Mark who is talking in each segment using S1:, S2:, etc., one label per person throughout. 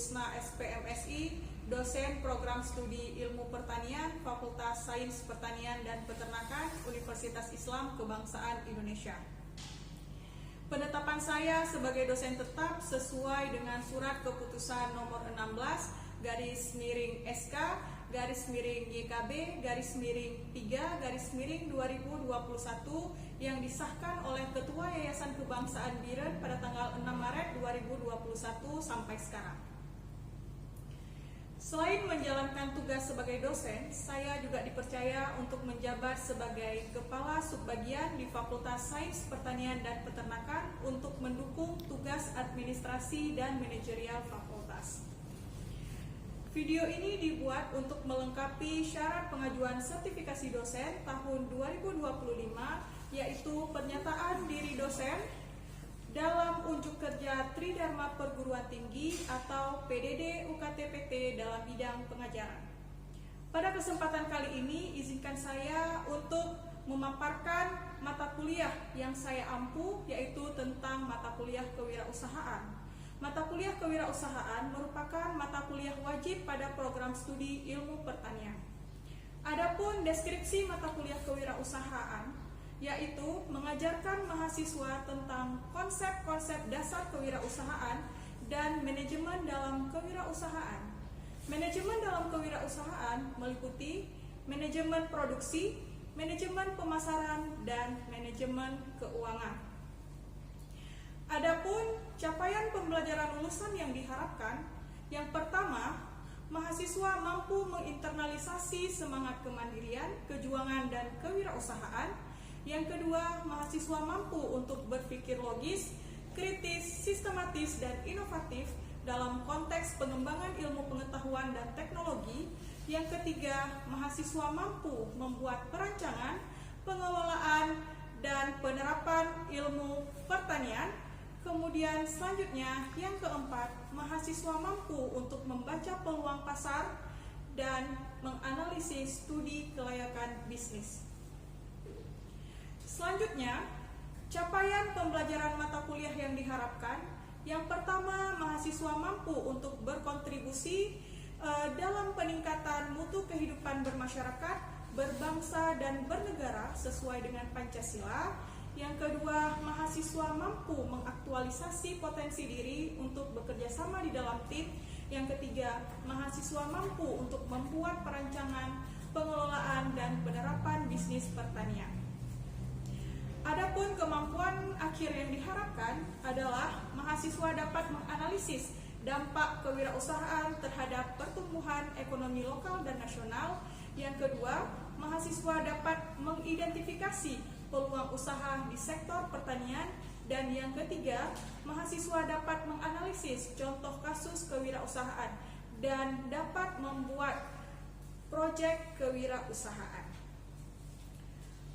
S1: Rusna SPMSI, dosen program studi Ilmu Pertanian, Fakultas Sains Pertanian dan Peternakan, Universitas Islam Kebangsaan Indonesia. Penetapan saya sebagai dosen tetap sesuai dengan Surat Keputusan Nomor 16/YKB-3/2021 yang disahkan oleh Ketua Yayasan Kebangsaan Biren pada tanggal 6 Maret 2021 sampai sekarang. Selain menjalankan tugas sebagai dosen, saya juga dipercaya untuk menjabat sebagai Kepala Subbagian di Fakultas Sains Pertanian dan Peternakan untuk mendukung tugas administrasi dan manajerial fakultas. Video ini dibuat untuk melengkapi syarat pengajuan sertifikasi dosen tahun 2025, yaitu pernyataan diri dosen dalam unjuk kerja Tridharma Perguruan Tinggi atau PDD UKT-PT dalam bidang pengajaran. Pada kesempatan kali ini, izinkan saya untuk memaparkan mata kuliah yang saya ampu, yaitu tentang mata kuliah kewirausahaan. Mata kuliah kewirausahaan merupakan mata kuliah wajib pada program studi Ilmu Pertanian. Adapun deskripsi mata kuliah kewirausahaan yaitu mengajarkan mahasiswa tentang konsep-konsep dasar kewirausahaan dan manajemen dalam kewirausahaan. Manajemen dalam kewirausahaan meliputi manajemen produksi, manajemen pemasaran, dan manajemen keuangan. Adapun capaian pembelajaran lulusan yang diharapkan, yang pertama, mahasiswa mampu menginternalisasi semangat kemandirian, kejuangan, dan kewirausahaan. Yang kedua, mahasiswa mampu untuk berpikir logis, kritis, sistematis, dan inovatif dalam konteks pengembangan ilmu pengetahuan dan teknologi. Yang ketiga, mahasiswa mampu membuat perancangan, pengelolaan, dan penerapan ilmu pertanian. Kemudian selanjutnya, yang keempat, mahasiswa mampu untuk membaca peluang pasar dan menganalisis studi kelayakan bisnis. Selanjutnya, capaian pembelajaran mata kuliah yang diharapkan. Yang pertama, mahasiswa mampu untuk berkontribusi dalam peningkatan mutu kehidupan bermasyarakat, berbangsa, dan bernegara sesuai dengan Pancasila. Yang kedua, mahasiswa mampu mengaktualisasi potensi diri untuk bekerja sama di dalam tim. Yang ketiga, mahasiswa mampu untuk membuat perancangan, pengelolaan, dan penerapan bisnis pertanian. Adapun kemampuan akhir yang diharapkan adalah mahasiswa dapat menganalisis dampak kewirausahaan terhadap pertumbuhan ekonomi lokal dan nasional. Yang kedua, mahasiswa dapat mengidentifikasi peluang usaha di sektor pertanian. Dan yang ketiga, mahasiswa dapat menganalisis contoh kasus kewirausahaan dan dapat membuat proyek kewirausahaan.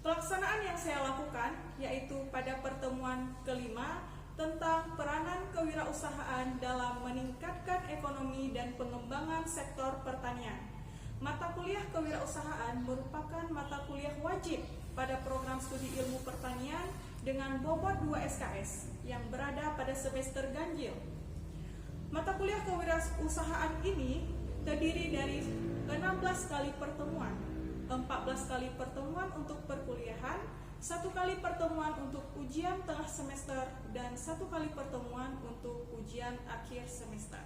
S1: Pelaksanaan yang saya lakukan yaitu pada pertemuan kelima tentang peranan kewirausahaan dalam meningkatkan ekonomi dan pengembangan sektor pertanian. Mata kuliah kewirausahaan merupakan mata kuliah wajib pada program studi Ilmu Pertanian dengan bobot 2 SKS yang berada pada semester ganjil. Mata kuliah kewirausahaan ini terdiri dari 16 kali pertemuan, 14 kali pertemuan untuk perkuliahan, 1 kali pertemuan untuk ujian tengah semester, dan 1 kali pertemuan untuk ujian akhir semester.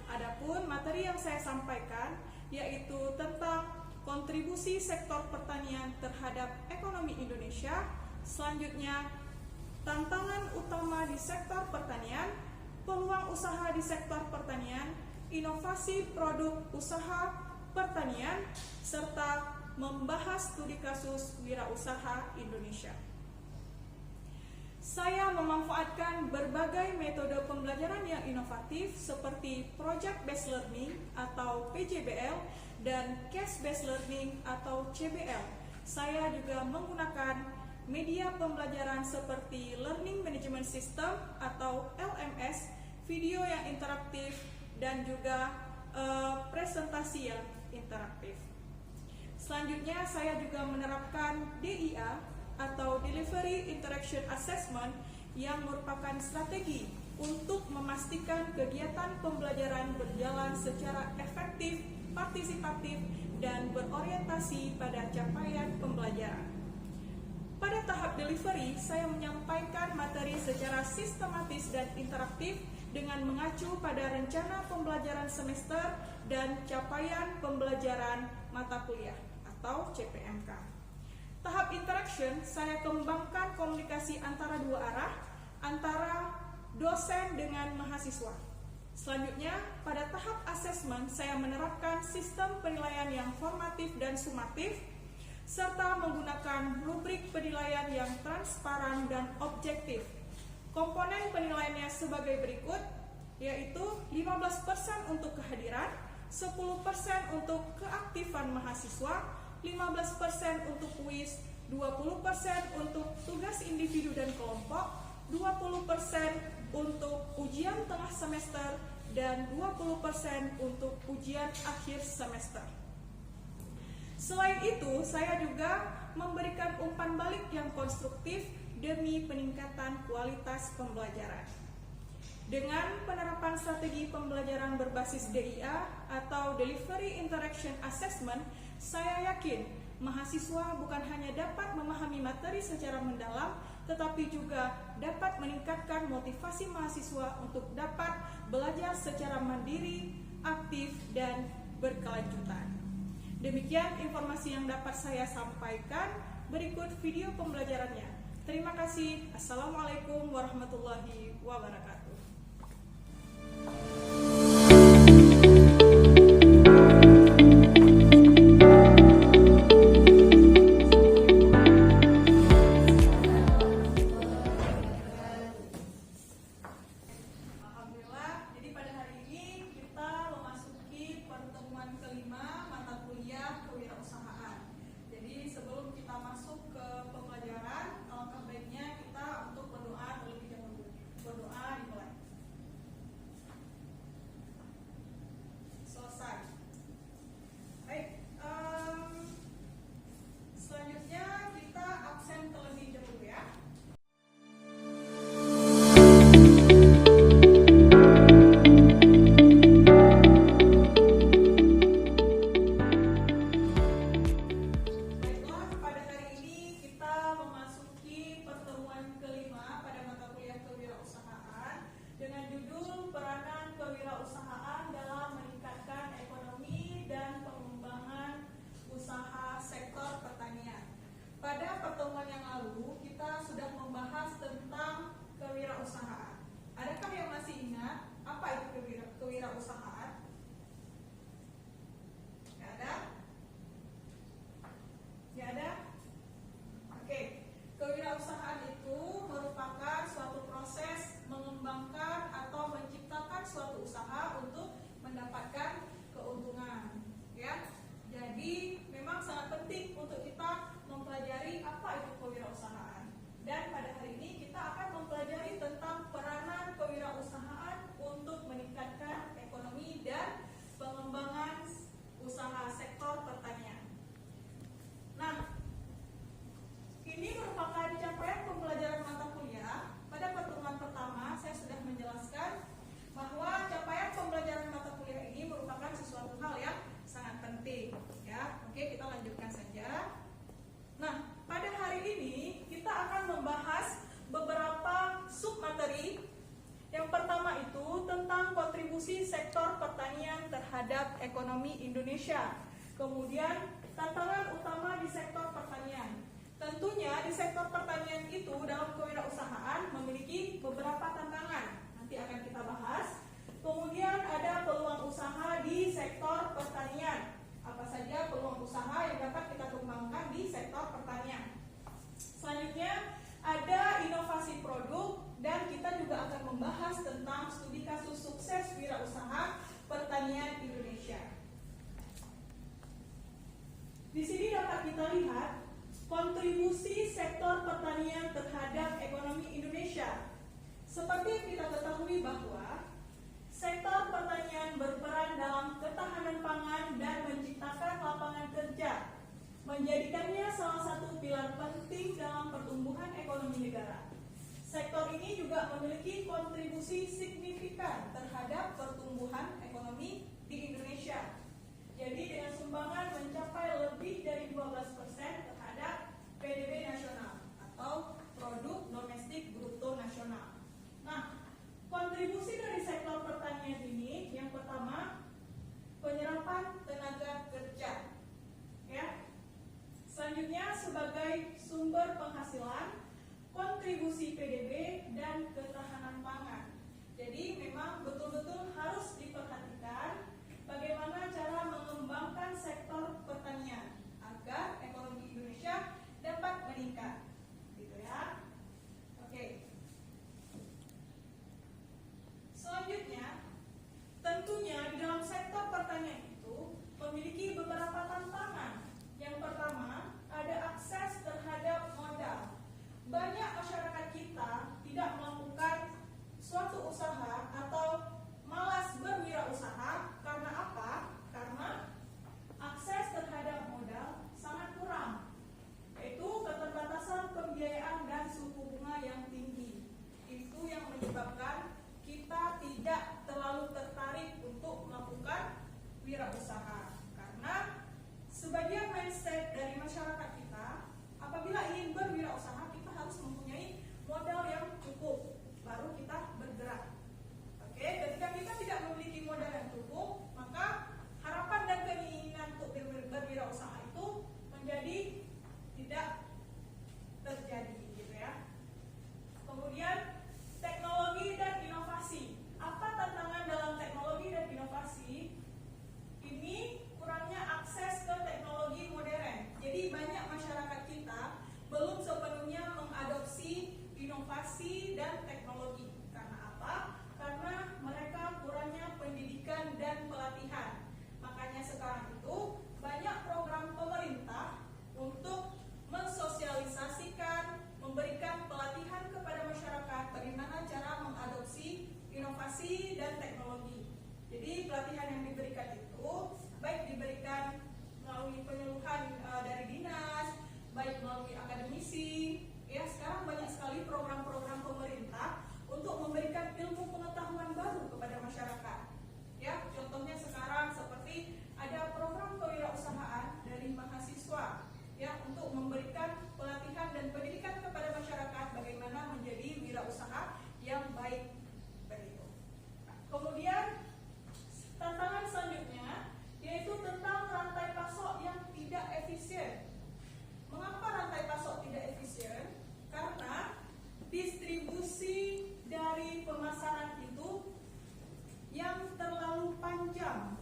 S1: Adapun materi yang saya sampaikan yaitu tentang kontribusi sektor pertanian terhadap ekonomi Indonesia. Selanjutnya, tantangan utama di sektor pertanian, peluang usaha di sektor pertanian, inovasi produk usaha pertanian, serta membahas studi kasus wirausaha Indonesia. Saya memanfaatkan berbagai metode pembelajaran yang inovatif seperti Project Based Learning atau PJBL dan Case Based Learning atau CBL. Saya juga menggunakan media pembelajaran seperti Learning Management System atau LMS, video yang interaktif, dan juga presentasi yang interaktif. Selanjutnya, saya juga menerapkan DIA atau Delivery Interaction Assessment yang merupakan strategi untuk memastikan kegiatan pembelajaran berjalan secara efektif, partisipatif, dan berorientasi pada capaian pembelajaran. Pada tahap delivery, saya menyampaikan materi secara sistematis dan interaktif dengan mengacu pada rencana pembelajaran semester dan capaian pembelajaran mata kuliah atau CPMK. Tahap interaction, saya kembangkan komunikasi antara dua arah, antara dosen dengan mahasiswa. Selanjutnya, pada tahap assessment, saya menerapkan sistem penilaian yang formatif dan sumatif, serta menggunakan rubrik penilaian yang transparan dan objektif. Komponen penilaiannya sebagai berikut, yaitu 15% untuk kehadiran, 10% untuk keaktifan mahasiswa, 15% untuk kuis, 20% untuk tugas individu dan kelompok, 20% untuk ujian tengah semester, dan 20% untuk ujian akhir semester. Selain itu, saya juga memberikan umpan balik yang konstruktif demi peningkatan kualitas pembelajaran. Dengan penerapan strategi pembelajaran berbasis DIA atau Delivery Interaction Assessment, saya yakin mahasiswa bukan hanya dapat memahami materi secara mendalam, tetapi juga dapat meningkatkan motivasi mahasiswa untuk dapat belajar secara mandiri, aktif, dan berkelanjutan. Demikian informasi yang dapat saya sampaikan. Berikut video pembelajarannya. Terima kasih. Assalamualaikum warahmatullahi wabarakatuh. Sektor pertanian terhadap ekonomi Indonesia. Kemudian tantangan utama di sektor pertanian. Tentunya di sektor pertanian itu dalam kewirausahaan memiliki beberapa tantangan. Nanti akan kita bahas. Kemudian ada peluang usaha di sektor pertanian. Apa saja peluang usaha yang dapat kita kembangkan di sektor pertanian. Selanjutnya ada inovasi produk, dan kita juga akan membahas tentang studi kasus sukses wirausaha pertanian Indonesia. Di sini dapat kita lihat kontribusi sektor pertanian terhadap ekonomi Indonesia. Seperti yang kita ketahui bahwa sektor pertanian berperan dalam ketahanan pangan dan menciptakan lapangan kerja, menjadikannya salah satu pilar penting dalam pertumbuhan ekonomi negara. sektor ini juga memiliki kontribusi signifikan terhadap pertumbuhan ekonomi di Indonesia. Jadi dengan sumbangan mencapai lebih dari 12% terhadap PDB nasional atau produk domestik bruto nasional. Nah, kontribusi dari sektor pertanian ini yang pertama penyerapan tenaga kerja. Ya. Selanjutnya sebagai sumber penghasilan, kontribusi PDB dan ketahanan pangan. Jadi memang betul-betul harus diperhatikan bagaimana cara mengembangkan sektor pertanian agar ekonomi Indonesia dapat meningkat. Gitu ya. Oke. Selanjutnya, tentunya di dalam sektor pertanian itu memiliki beberapa tantangan. Yang pertama, ada akses terhadap modal. Banyak masyarakat kita tidak melakukan suatu usaha atau malas berwirausaha karena apa? Karena akses terhadap modal sangat kurang, yaitu keterbatasan pembiayaan dan suku bunga yang tinggi. Itu yang menyebabkan kita tidak terlalu tertarik untuk melakukan wirausaha. Karena sebagian mindset dari masyarakat kita, apabila ingin berwirausaha, kita harus mempunyai modal yang cukup, baru kita bergerak. Oke, ketika kita tidak memiliki modal yang cukup, maka harapan dan keinginan untuk berwirausaha itu menjadi tidak terjadi, gitu ya. Kemudian teknologi dan inovasi. Apa tantangan dalam teknologi dan inovasi? Ini kurangnya akses ke teknologi modern. Jadi banyak masyarakat kita belum sepenuhnya mengadopsi inovasi dan teknologi. Karena apa? Karena mereka kurangnya pendidikan dan pelatihan. Makanya sekarang itu banyak program pemerintah untuk mensosialisasikan, memberikan pelatihan kepada masyarakat bagaimana cara mengadopsi inovasi dan teknologi. Jadi pelatihan yang diberikan itu baik diberikan melalui penyuluhan dari dinas, baik melalui akademisi. Ya, sekarang banyak sekali program-program pemerintah untuk memberikan ilmu pengetahuan baru kepada masyarakat. Ya, contohnya sekarang seperti ada program kewirausahaan dari mahasiswa, ya, untuk memberikan pelatihan dan pendidikan kepada masyarakat bagaimana menjadi wirausaha yang baik. Begitu. Kemudian tantangan selanjutnya yaitu tentang rantai pasok yang tidak efisien. Mengapa rantai pasok tidak efisien? Karena distribusi dari pemasaran itu yang terlalu panjang,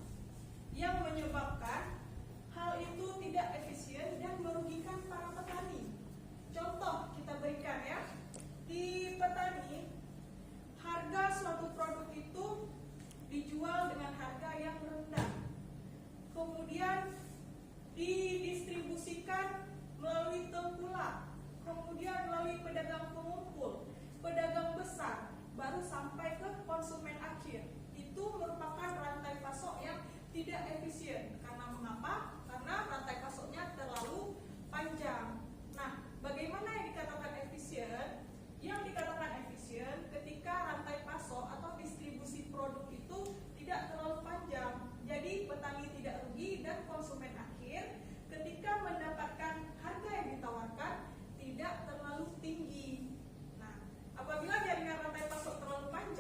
S1: yang menyebabkan hal itu tidak efisien dan merugikan para petani. Contoh kita berikan ya, di petani harga suatu produk itu dijual dengan harga yang rendah, kemudian didistribusikan melalui tengkulak, kemudian melalui pedagang pengumpul, pedagang besar, baru sampai ke konsumen akhir. Itu merupakan rantai pasok yang tidak efisien. Karena mengapa? Karena rantai pasoknya terlalu panjang. Nah, bagaimana yang dikatakan efisien? Yang dikatakan efisien ketika rantai pasok atau distribusi produk itu tidak terlalu panjang. Jadi petani tidak rugi dan konsumen akhir ketika mendapatkan harga yang ditawarkan tidak terlalu tinggi. Nah, apabila jaringan rantai pasok terlalu panjang,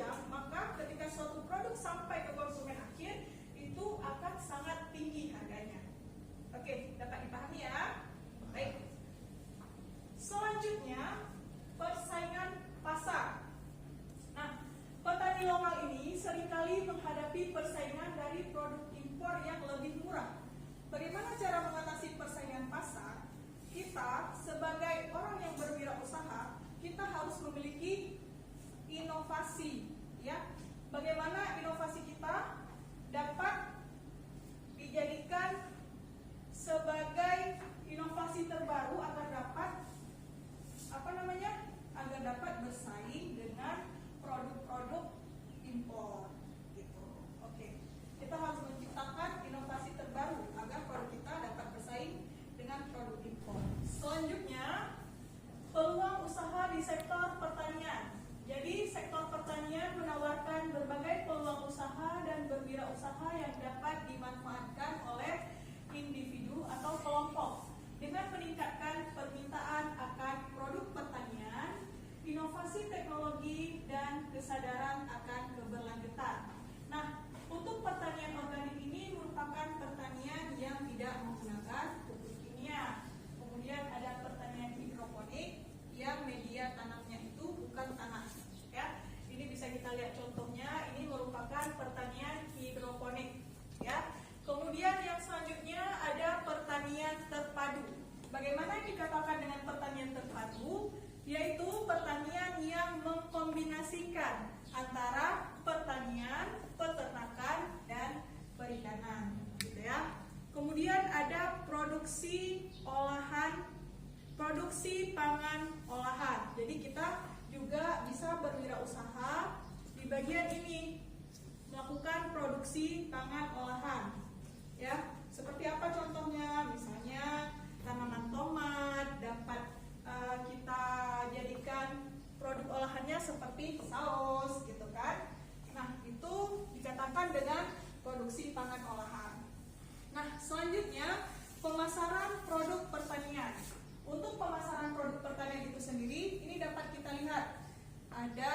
S1: pertanian terpadu. Bagaimana dikatakan dengan pertanian terpadu? Yaitu pertanian yang mengkombinasikan antara pertanian, peternakan, dan perikanan, gitu ya. Kemudian ada produksi pangan olahan. Jadi kita juga bisa berwirausaha di bagian ini, melakukan produksi pangan olahan. Ya, seperti apa contohnya? Misalnya tanaman tomat dapat kita jadikan produk olahannya seperti saus, gitu kan? Nah, itu dikatakan dengan produksi pangan olahan. Nah, selanjutnya pemasaran produk pertanian. Untuk pemasaran produk pertanian itu sendiri, ini dapat kita lihat ada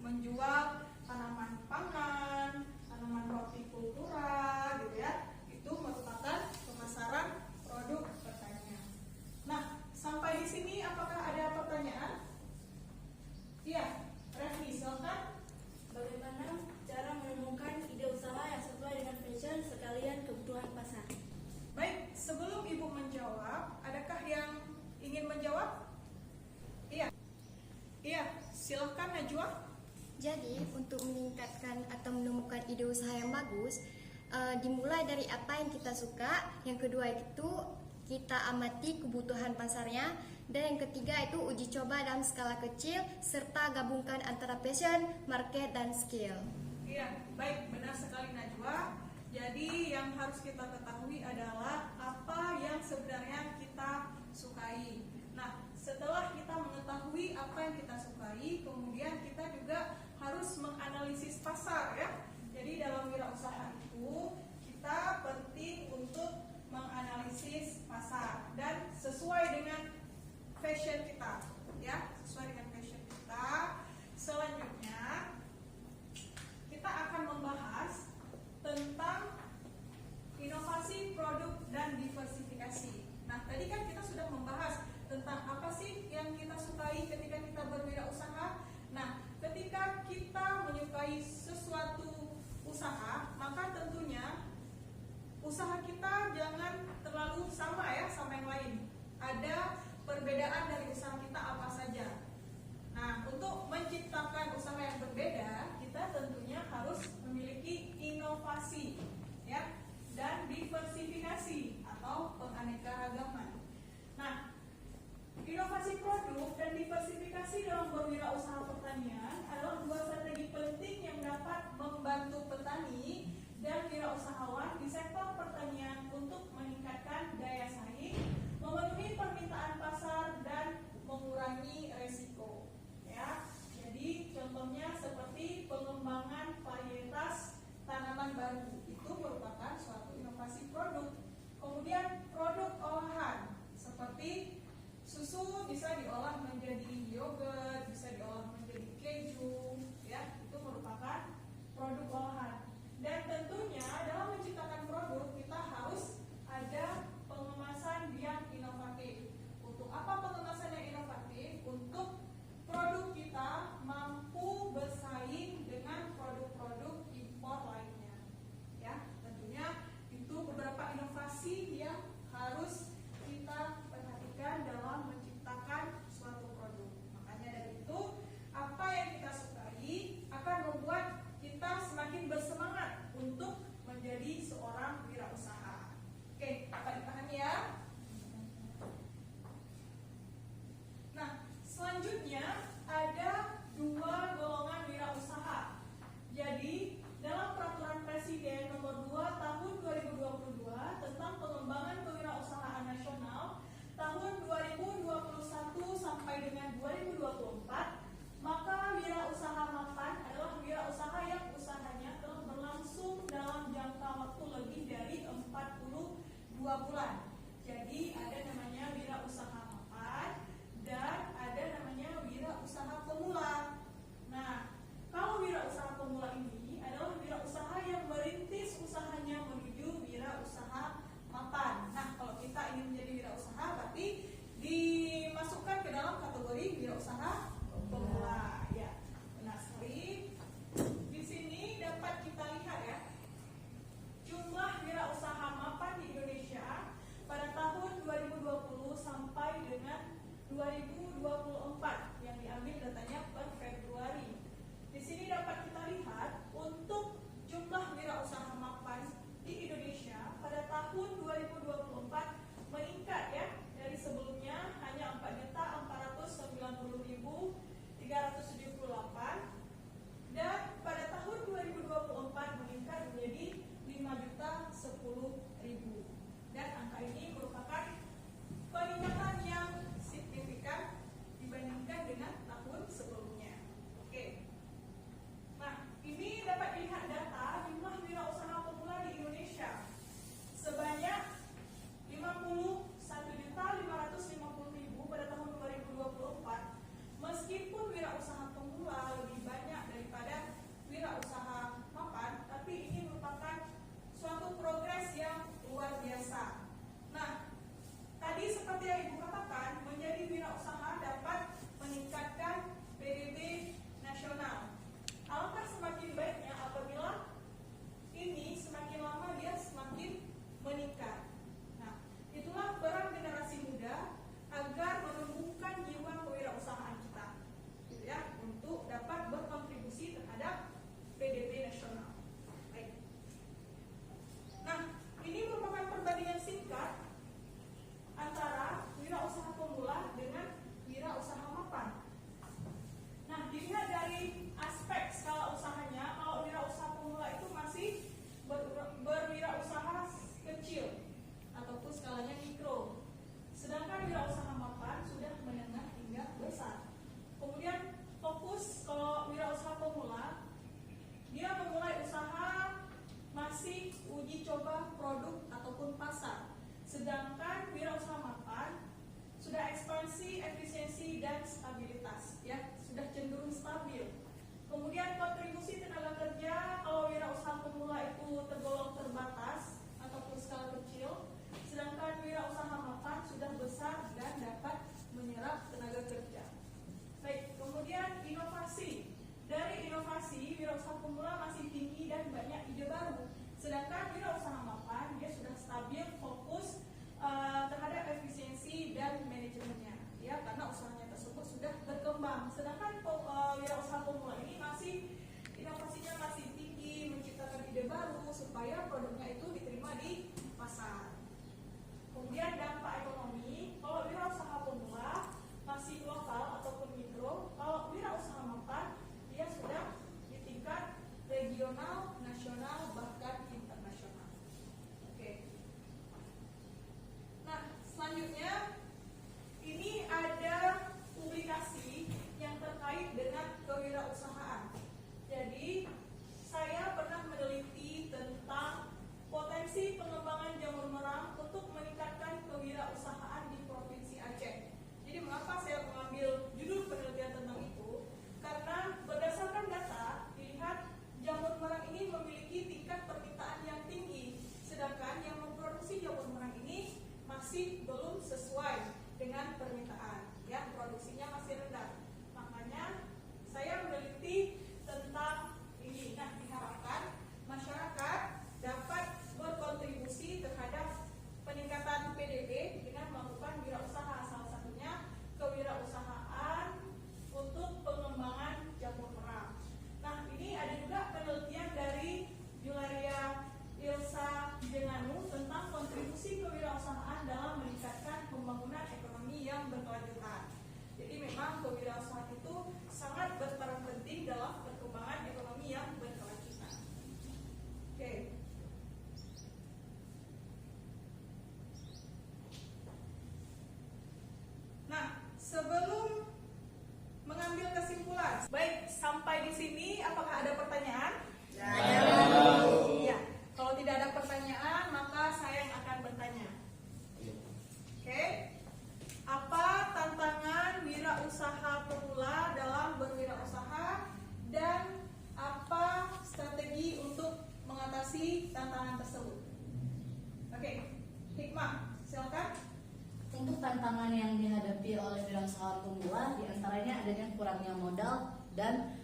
S1: menjual tanaman pangan, tanaman hortikultura, gitu ya. Itu merupakan pemasaran produk pertanian. Nah, sampai di sini apakah ada pertanyaan? Iya, Refli, silakan.
S2: Bagaimana cara menemukan ide usaha yang sesuai dengan passion sekalian kebutuhan pasar?
S1: Baik, sebelum Ibu menjawab, adakah yang ingin menjawab? Iya. Iya, silakan Najwa.
S3: Jadi, untuk meningkatkan atau menemukan ide usaha yang bagus, dimulai dari apa yang kita suka. Yang kedua itu kita amati kebutuhan pasarnya. Dan yang ketiga itu uji coba dalam skala kecil, serta gabungkan antara passion, market, dan skill.
S1: Iya, baik, benar sekali Najwa. Jadi yang harus kita ketahui adalah apa yang sebenarnya kita sukai. Nah, setelah kita mengetahui apa yang kita sukai, kemudian kita juga harus menganalisis pasar, ya. Jadi dalam wirausaha itu kita penting untuk menganalisis pasar dan sesuai dengan passion kita, ya, sesuai dengan passion kita. Selanjutnya kita akan membahas tentang inovasi produk dan diversifikasi. Nah, tadi kan kita sudah membahas tentang apa sih yang kita sukai ketika kita berwirausaha. Nah, ketika kita menyukai sesuatu usaha, maka tentunya usaha kita jangan terlalu sama ya sama yang lain. Ada perbedaan dari usaha kita apa saja. Nah, untuk menciptakan usaha yang berbeda, kita tentunya harus memiliki inovasi, ya, dan diversifikasi atau penganekaragaman. Nah, inovasi produk dan diversifikasi dalam berwirausaha pertanian adalah dua strategi penting yang dapat membantu petani dan wirausahawan di sektor pertanian untuk meningkatkan daya saing, memenuhi permintaan pasar, dan mengurangi resiko. Ya, jadi contohnya seperti pengembangan varietas tanaman baru itu merupakan suatu inovasi produk. Kemudian produk olahan seperti susu bisa diolah menjadi yogurt, bisa diolah menjadi keju, ya, itu merupakan produk olahan. Dan tentunya dalam menciptakan produk kita harus ada pengemasan yang inovatif. Untuk apa pengemasan yang inovatif? Untuk produk kita mampu bersaing dengan produk-produk impor lainnya. Ya, tentunya itu beberapa inovasi yang harus kita perhatikan dalam menciptakan suatu produk. Makanya dari itu, apa yang kita sukai akan membuat kita semakin bersemangat untuk menjadi seorang wirausaha. Oke, dapat dipahami ya? Nah, selanjutnya ada dua golongan wirausaha. Jadi, dalam peraturan Presiden nomor 2 tahun 2022 tentang pengembangan kewirausahaan nasional tahun 2021 sampai dengan 2024, maka wirausaha mapan adalah wirausaha yang usahanya telah berlangsung dalam jangka waktu lebih dari 42 bulan. Jadi ada namanya wirausaha mapan dan ada namanya wirausaha pemula. Nah, kalau wirausaha pemula ini adalah wirausaha yang merintis usahanya menuju wirausaha mapan. Nah, kalau kita ingin menjadi wirausaha berarti dimasukkan ke dalam kategori wirausaha pemula. Ya, benar sekali. Di sini dapat kita lihat ya, jumlah wirausaha mapan di Indonesia sampai di sini apakah ada pertanyaan? Iya. Kalau tidak ada pertanyaan, maka saya yang akan bertanya. Oke. Apa tantangan wirausaha pemula dalam berwirausaha dan apa strategi untuk mengatasi tantangan tersebut? Oke, Hikmah, silakan.
S4: Untuk tantangan yang dihadapi oleh wirausaha pemula diantaranya adanya kurangnya modal dan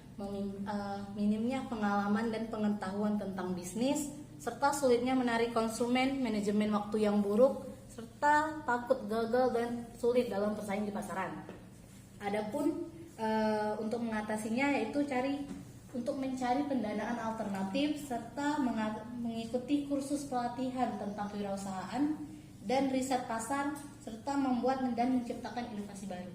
S4: minimnya pengalaman dan pengetahuan tentang bisnis, serta sulitnya menarik konsumen, manajemen waktu yang buruk, serta takut gagal dan sulit dalam bersaing di pasaran. Adapun untuk mengatasinya yaitu mencari pendanaan alternatif serta mengikuti kursus pelatihan tentang kewirausahaan dan riset pasar serta membuat dan menciptakan inovasi baru.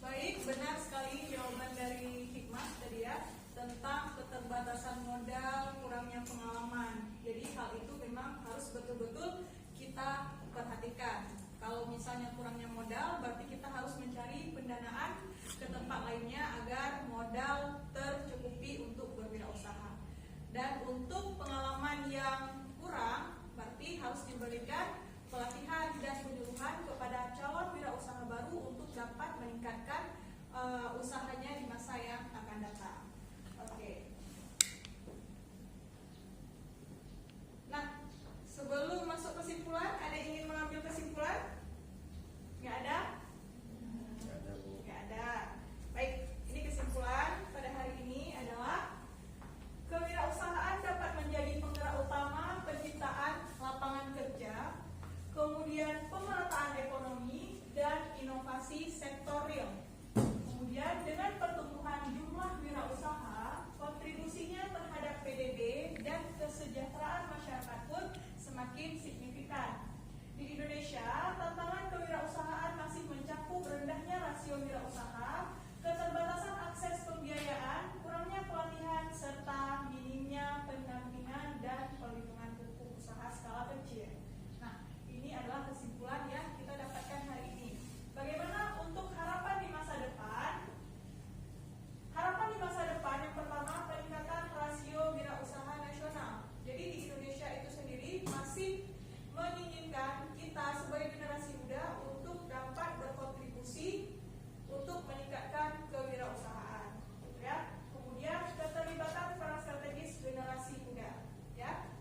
S1: Baik, benar sekali jawaban dari Hikmah tadi ya, tentang keterbatasan modal, kurangnya pengalaman. Jadi hal itu memang harus betul-betul kita perhatikan. Kalau misalnya kurangnya modal, berarti kita harus mencari pendanaan ke tempat lainnya agar modal tercukupi untuk berwirausaha. Dan untuk pengalaman yang kurang, berarti harus diberikan pelatihan dan penyuluhan kepada calon wirausaha baru untuk dapat meningkatkan usahanya di masa yang akan datang. Oke. Nah, sebelum masuk kesimpulan, ada yang ingin mengambil kesimpulan? Nggak ada? Nggak ada. Baik, ini kesimpulan pada hari ini adalah kewirausahaan dapat menjadi penggerak utama penciptaan lapangan kerja, kemudian pemerataan ekonomi dan inovasi sektor real. Kemudian dengan pertumbuhan jumlah wirausaha, kontribusinya terhadap PDB dan kesejahteraan masyarakat pun semakin signifikan. Di Indonesia, tantangan kewirausahaan masih mencakup rendahnya rasio wirausaha, keterbatasan akses pembiayaan, kurangnya pelatihan, serta minimnya pendampingan dan perlindungan hukum usaha skala kecil. Nah, ini adalah kesimpulan yang kita dapatkan hari ini. Bagaimana untuk harapan di masa depan? Harapan di masa depan yang pertama, peningkatan rasio wirausaha nasional. Jadi di Indonesia itu sendiri masih menginginkan kita sebagai generasi muda untuk dapat berkontribusi untuk meningkatkan kewirausahaan, ya. Kemudian keterlibatan peran strategis generasi muda, ya.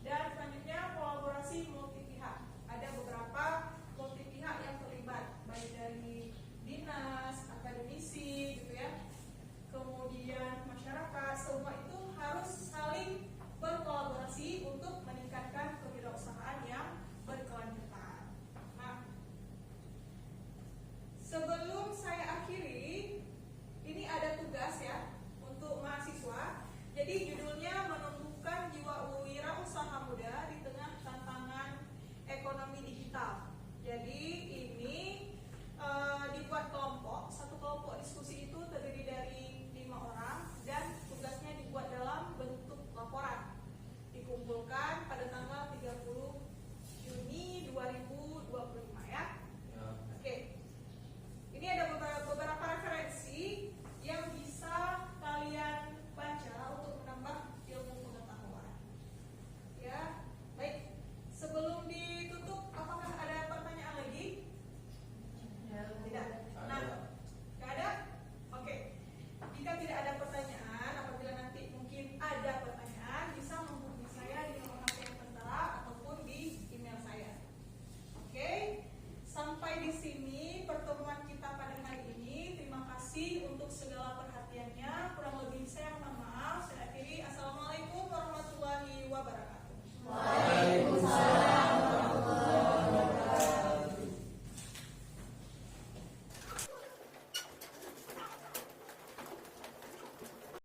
S1: Dan selanjutnya kolaborasi multi pihak. Ada beberapa multi pihak yang terlibat, baik dari dinas, akademisi, gitu ya. Kemudian masyarakat, semua itu harus saling berkolaborasi untuk meningkatkan kewirausahaan yang berkelanjutan. Nah, sebelum saya akhiri, ini ada tugas ya untuk mahasiswa. Jadi judulnya menumbuhkan jiwa wirausaha muda di tengah tantangan ekonomi digital. Jadi ini dibuat kelompok, satu kelompok diskusi itu terdiri dari 5 orang dan tugasnya dibuat dalam bentuk laporan. Dikumpulkan pada tanggal 30 Juni 2025 ya. Oke. Ini ada beberapa referensi yang bisa kalian baca untuk menambah ilmu pengetahuan. Ya, baik. Sebelum ditutup, apakah ada pertanyaan lagi? Tidak. Nah, nggak ada? Oke. Jika tidak ada pertanyaan, apabila nanti mungkin ada pertanyaan, bisa menghubungi saya di nomor HP yang tertera ataupun di email saya. Oke. Sampai di sini pertemuan kita pada hari ini. Terima kasih untuk segala perhatiannya. Kurang lebih saya mohon maaf. Saya akhiri. Assalamualaikum warahmatullahi wabarakatuh.